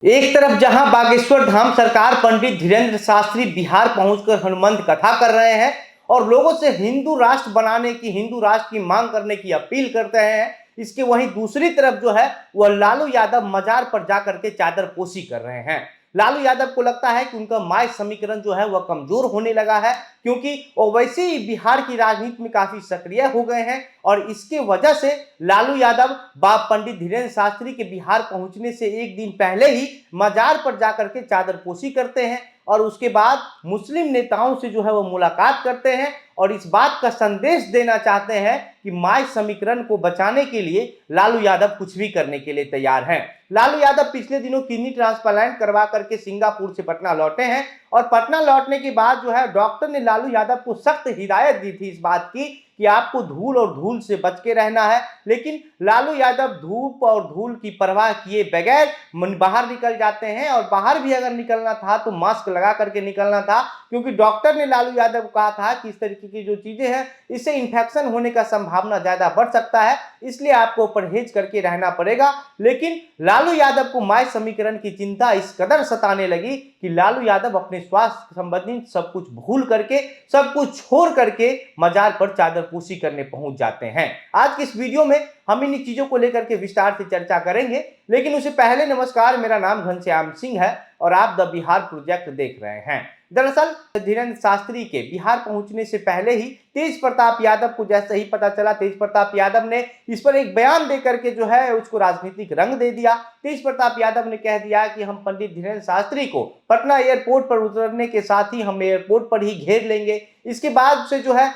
एक तरफ जहां बागेश्वर धाम सरकार पंडित धीरेन्द्र शास्त्री बिहार पहुंचकर हनुमंत कथा कर रहे हैं और लोगों से हिंदू राष्ट्र बनाने की, हिंदू राष्ट्र की मांग करने की अपील करते हैं। इसके वहीं दूसरी तरफ जो है वह लालू यादव मजार पर जाकर के चादरपोशी कर रहे हैं। लालू यादव को लगता है कि उनका माय समीकरण जो है वह कमजोर होने लगा है, क्योंकि वो वैसे ही बिहार की राजनीति में काफी सक्रिय हो गए हैं और इसके वजह से लालू यादव पंडित धीरेन्द्र शास्त्री के बिहार पहुंचने से एक दिन पहले ही मजार पर जाकर के चादरपोशी करते हैं और उसके बाद मुस्लिम नेताओं से जो है वो मुलाकात करते हैं और इस बात का संदेश देना चाहते हैं कि माय समीकरण को बचाने के लिए लालू यादव कुछ भी करने के लिए तैयार हैं। लालू यादव पिछले दिनों किडनी ट्रांसप्लांट करवा करके सिंगापुर से पटना लौटे हैं और पटना लौटने के बाद जो है डॉक्टर ने लालू यादव को सख्त हिदायत दी थी इस बात की कि आपको धूल और धूल से बच के रहना है, लेकिन लालू यादव धूप और धूल की परवाह किए बगैर बाहर निकल जाते हैं और बाहर भी अगर निकलना था तो मास्क लगा करके निकलना था, क्योंकि डॉक्टर ने लालू यादव को कहा था कि इस तरीके की जो चीजें हैं इससे इंफेक्शन होने का संभावना ज्यादा बढ़ सकता है, इसलिए आपको परहेज करके रहना पड़ेगा। लेकिन लालू यादव को माय समीकरण की चिंता इस कदर सताने लगी कि लालू यादव अपने स्वास्थ्य संबंधित सब कुछ भूल करके, सब कुछ छोड़ करके मजार पर चादरपोशी करने पहुंच जाते हैं। आज की इस वीडियो में हम इन चीजों को लेकर के विस्तार से चर्चा करेंगे, लेकिन उससे पहले नमस्कार, मेरा नाम घनश्याम सिंह है और आप द बिहार प्रोजेक्ट देख रहे हैं। दरअसल धीरेन्द्र शास्त्री के बिहार पहुंचने से पहले ही तेज प्रताप यादव को जैसे ही पता चला, तेज प्रताप यादव ने इस पर एक बयान दे करके जो है उसको राजनीतिक रंग दे दिया। तेज प्रताप यादव ने कह दिया कि हम पंडित धीरेन्द्र शास्त्री को पटना एयरपोर्ट पर उतरने के साथ ही हम एयरपोर्ट पर ही घेर लेंगे। इसके बाद से जो है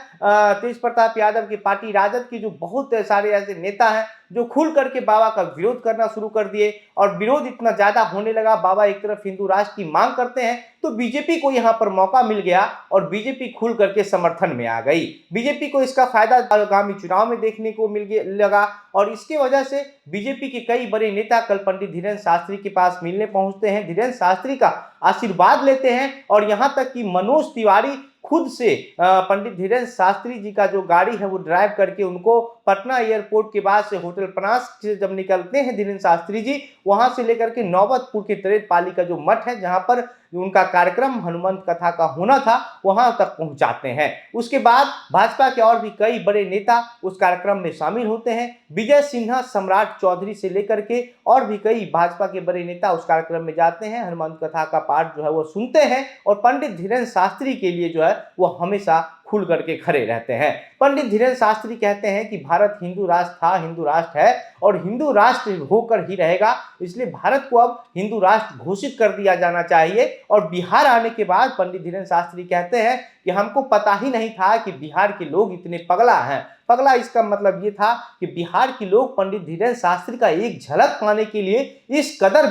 तेज प्रताप यादव की पार्टी राजद की जो बहुत सारे ऐसे नेता हैं जो खुल करके बाबा का विरोध करना शुरू कर दिए और विरोध इतना ज्यादा होने लगा। बाबा एक तरफ हिंदू राष्ट्र की मांग करते हैं तो बीजेपी को यहां पर मौका मिल गया और बीजेपी खुल करके समर्थन में आ गई। बीजेपी को इसका फायदा आगामी चुनाव में देखने को लगा और इसकी वजह से बीजेपी के कई बड़े नेता कल पंडित धीरेन्द्र शास्त्री के पास मिलने पहुंचते हैं, धीरेन्द्र शास्त्री का आशीर्वाद लेते हैं और यहां तक कि मनोज तिवारी खुद से पंडित धीरेन्द्र शास्त्री जी का जो गाड़ी है वो ड्राइव करके उनको पटना एयरपोर्ट के बाद से होटल पनास से जब निकलते हैं धीरेन्द्र शास्त्री जी, वहां से लेकर के नौबतपुर के तरेतपाली का जो मठ है जहां पर उनका कार्यक्रम हनुमंत कथा का होना था वहां तक पहुंचाते हैं। उसके बाद भाजपा के और भी कई बड़े नेता उस कार्यक्रम में शामिल होते हैं। विजय सिन्हा, सम्राट चौधरी से लेकर के और भी कई भाजपा के बड़े नेता उस कार्यक्रम में जाते हैं, हनुमंत कथा का पाठ जो है वो सुनते हैं और पंडित धीरेन्द्र शास्त्री के लिए जो है वो हमेशा खुल करके खड़े रहते हैं। पंडित धीरेन्द्र शास्त्री कहते हैं कि भारत हिंदू राष्ट्र था, हिंदू राष्ट्र है और हिंदू राष्ट्र होकर ही रहेगा, इसलिए भारत को अब हिंदू राष्ट्र घोषित कर दिया जाना चाहिए। और बिहार आने के बाद पंडित धीरेन्द्र शास्त्री कहते हैं कि हमको पता ही नहीं था कि बिहार के लोग इतने पगला हैं। पगला इसका मतलब ये था कि बिहार के लोग पंडित धीरेन्द्र शास्त्री का एक झलक पाने के लिए इस कदर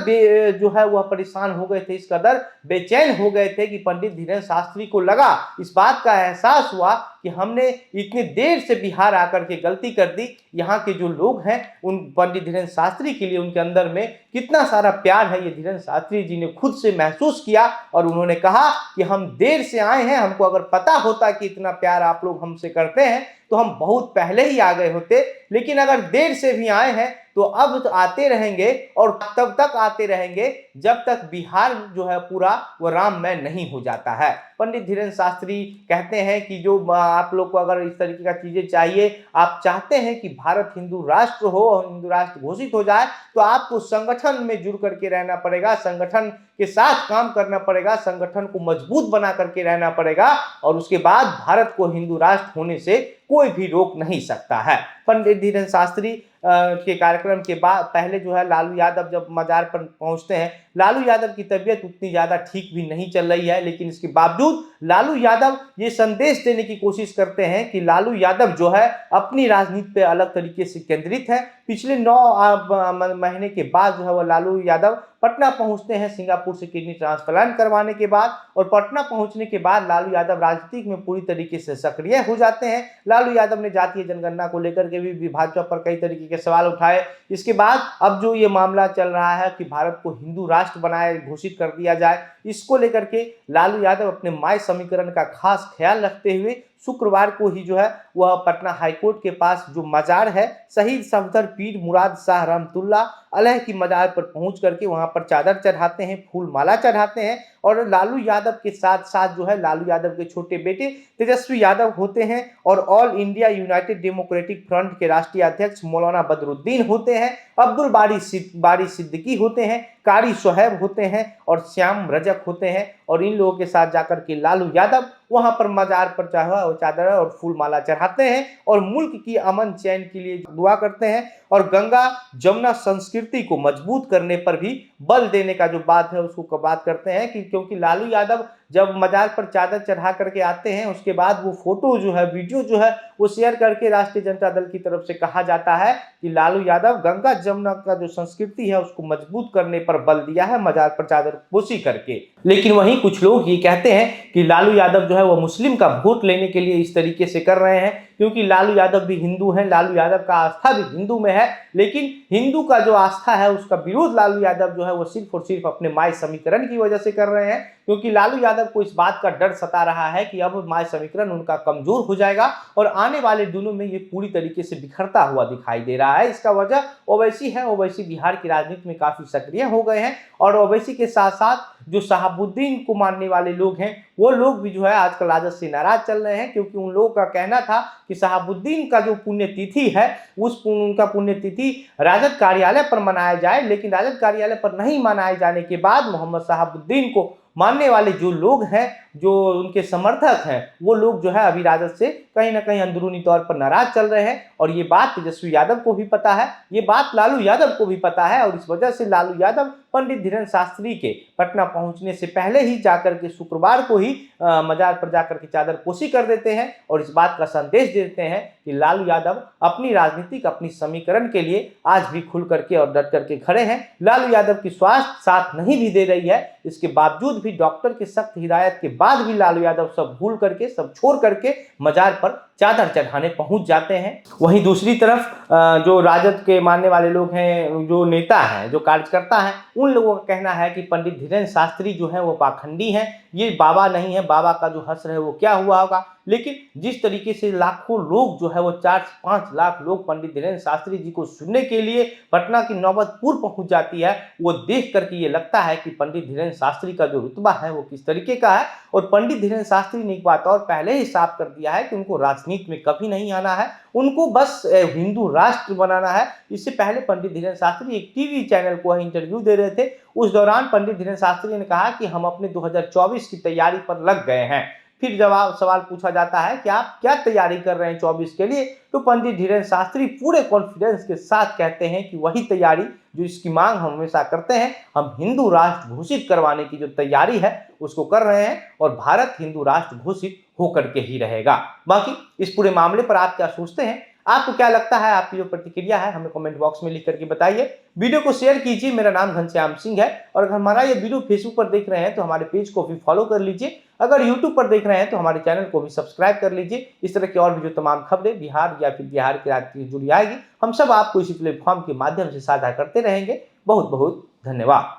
जो है वह परेशान हो गए थे, इस कदर बेचैन हो गए थे कि पंडित धीरेन्द्र शास्त्री को लगा, इस बात का एहसास हुआ कि हमने इतनी देर से बिहार आकर के गलती कर दी। यहाँ के जो लोग हैं उन पंडित धीरेन्द्र शास्त्री के लिए उनके अंदर में कितना सारा प्यार है ये धीरेन्द्र शास्त्री जी ने खुद से महसूस किया और उन्होंने कहा कि हम देर से आए हैं, हमको अगर पता होता कि इतना प्यार आप लोग हमसे करते हैं तो हम बहुत पहले ही आ गए होते, लेकिन अगर देर से भी आए हैं तो अब तो आते रहेंगे और तब तक आते रहेंगे जब तक बिहार जो है पूरा वो राममय नहीं हो जाता है। पंडित धीरेन्द्र शास्त्री कहते हैं कि जो आप लोग को अगर इस तरीके का चीजें चाहिए, आप चाहते हैं कि भारत हिंदू राष्ट्र हो और हिंदू राष्ट्र घोषित हो जाए, तो आपको संगठन में जुड़ करके रहना पड़ेगा, संगठन के साथ काम करना पड़ेगा, संगठन को मजबूत बना करके रहना पड़ेगा और उसके बाद भारत को हिंदू राष्ट्र होने से कोई भी रोक नहीं सकता है। पंडित धीरेन्द्र शास्त्री के कार्यक्रम के बाद पहले जो है लालू यादव जब मजार पर पहुंचते हैं, लालू यादव की तबीयत उतनी ज्यादा ठीक भी नहीं चल रही है, लेकिन इसके बावजूद लालू यादव ये संदेश देने की कोशिश करते हैं कि लालू यादव जो है अपनी राजनीति पे अलग तरीके से केंद्रित है। पिछले 9 महीने के बाद जो है वो लालू यादव पटना पहुंचते हैं सिंगापुर से किडनी ट्रांसप्लांट करवाने के बाद और पटना पहुंचने के बाद लालू यादव राजनीति में पूरी तरीके से सक्रिय हो जाते हैं। लालू यादव ने जातीय जनगणना को लेकर के भी भाजपा पर कई तरीके के सवाल उठाए। इसके बाद अब जो ये मामला चल रहा है कि भारत को हिंदू राष्ट्र बनाए घोषित कर दिया जाए, इसको लेकर के लालू यादव अपने माय समीकरण का खास ख्याल रखते हुए शुक्रवार को ही जो है वह पटना हाईकोर्ट के पास जो मजार है शहीद सफदर पीर मुराद शाह रहमतुल्लाह अलैह की मजार पर पहुंच करके वहां पर चादर चढ़ाते हैं, फूल माला चढ़ाते हैं और लालू यादव के साथ साथ जो है लालू यादव के छोटे बेटे तेजस्वी यादव होते हैं और all India United democratic front के राष्ट्रीय अध्यक्ष मौलाना बदरुद्दीन होते हैं, अब्दुल बारी सिद्दीकी होते हैं, कारी शोहैब होते हैं और श्याम रजक होते हैं और इन लोगों के साथ जाकर के लालू यादव वहां पर मजार पर चादर और फूल माला चढ़ाते हैं और मुल्क की अमन चैन के लिए दुआ करते हैं और गंगा जमुना संस्कृति को मजबूत करने पर भी बल देने का जो बात है उसको बात करते हैं कि क्योंकि लालू यादव जब मजार पर चादर चढ़ा करके आते हैं उसके बाद वो फोटो जो है वीडियो जो है वो शेयर करके राष्ट्रीय जनता दल की तरफ से कहा जाता है कि लालू यादव गंगा जमुना का जो संस्कृति है उसको मजबूत करने पर बल दिया है मजार पर चादर पोशी करके। लेकिन वहीं कुछ लोग ये कहते हैं कि लालू यादव जो है वो मुस्लिम का वोट लेने के लिए इस तरीके से कर रहे हैं क्योंकि लालू यादव भी हिंदू हैं, लालू यादव का आस्था भी हिंदू में है, लेकिन हिंदू का जो आस्था है उसका विरोध लालू यादव जो है वो सिर्फ और सिर्फ अपने माय समीकरण की वजह से कर रहे हैं क्योंकि लालू यादव को इस बात का डर सता रहा है कि अब माय समीकरण उनका कमजोर हो जाएगा और आने वाले दिनों में ये पूरी तरीके से बिखरता हुआ दिखाई दे रहा है। इसका वजह ओवैसी है, ओवैसी बिहार की राजनीति में काफी सक्रिय हो गए हैं और ओवैसी के साथ साथ जो शहाबुद्दीन को मानने वाले लोग हैं वो लोग भी जो है आजकल राजद से नाराज चल रहे हैं क्योंकि उन लोगों का कहना था कि शहाबुद्दीन का जो पुण्यतिथि है उनका पुण्यतिथि राजद कार्यालय पर मनाया जाए, लेकिन राजद कार्यालय पर नहीं मनाए जाने के बाद मोहम्मद शहाबुद्दीन को मानने वाले जो लोग हैं, जो उनके समर्थक हैं, वो लोग जो है अभी राजद से कहीं ना कहीं अंदरूनी तौर पर नाराज चल रहे हैं और ये बात तेजस्वी यादव को भी पता है, ये बात लालू यादव को भी पता है और इस वजह से लालू यादव पंडित धीरेन्द्र शास्त्री के पटना पहुंचने से पहले ही जाकर के शुक्रवार को ही मजार पर जाकर के चादर पोशी कर देते हैं और इस बात का संदेश देते हैं कि लालू यादव अपनी राजनीतिक अपनी समीकरण के लिए आज भी खुल करके और डट करके खड़े हैं। लालू यादव की स्वास्थ्य साथ नहीं भी दे रही है, इसके बावजूद भी डॉक्टर के सख्त हिदायत के बाद भी लालू यादव सब भूल करके सब छोड़ करके मजार पर चादर चढ़ाने पहुंच जाते हैं। वहीं दूसरी तरफ जो राजद के मानने वाले लोग हैं, जो नेता हैं, जो कार्यकर्ता हैं, उन लोगों का कहना है कि पंडित धीरेन्द्र शास्त्री जो है वो पाखंडी हैं, ये बाबा नहीं है, बाबा का जो हश्र है वो क्या हुआ होगा। लेकिन जिस तरीके से लाखों लोग जो है वो 4 से 5 लाख लोग पंडित धीरेन्द्र शास्त्री जी को सुनने के लिए पटना की नौबतपुर पहुंच जाती है, वो देख करके ये लगता है कि पंडित धीरेन्द्र शास्त्री का जो रुतबा है वो किस तरीके का है। और पंडित धीरेन्द्र शास्त्री ने एक बात और पहले ही साफ कर दिया है कि उनको राजनीति में कभी नहीं आना है, उनको बस हिंदू राष्ट्र बनाना है। इससे पहले पंडित धीरेन्द्र शास्त्री एक टीवी चैनल को इंटरव्यू दे रहे थे, उस दौरान पंडित धीरेन्द्र शास्त्री ने कहा कि हम अपने 2024 की तैयारी पर लग गए हैं। फिर जवाब सवाल पूछा जाता है कि आप क्या तैयारी कर रहे हैं 24 के लिए, तो पंडित धीरेन्द्र शास्त्री पूरे कॉन्फिडेंस के साथ कहते हैं कि वही तैयारी जो इसकी मांग हम हमेशा करते हैं, हम हिंदू राष्ट्र घोषित करवाने की जो तैयारी है उसको कर रहे हैं और भारत हिंदू राष्ट्र घोषित होकर के ही रहेगा। बाकी इस पूरे मामले पर आप क्या सोचते हैं, आपको क्या लगता है, आपकी जो प्रतिक्रिया है हमें कमेंट बॉक्स में लिख करके बताइए। वीडियो को शेयर कीजिए। मेरा नाम घनश्याम सिंह है और अगर हमारा ये वीडियो फेसबुक पर देख रहे हैं तो हमारे पेज को भी फॉलो कर लीजिए। अगर यूट्यूब पर देख रहे हैं तो हमारे चैनल को भी सब्सक्राइब कर लीजिए। इस तरह की और भी जो तमाम खबरें बिहार या फिर बिहार की राजनीति से जुड़ी आएगी, हम सब आपको इसी प्लेटफॉर्म के माध्यम से साझा करते रहेंगे। बहुत बहुत धन्यवाद।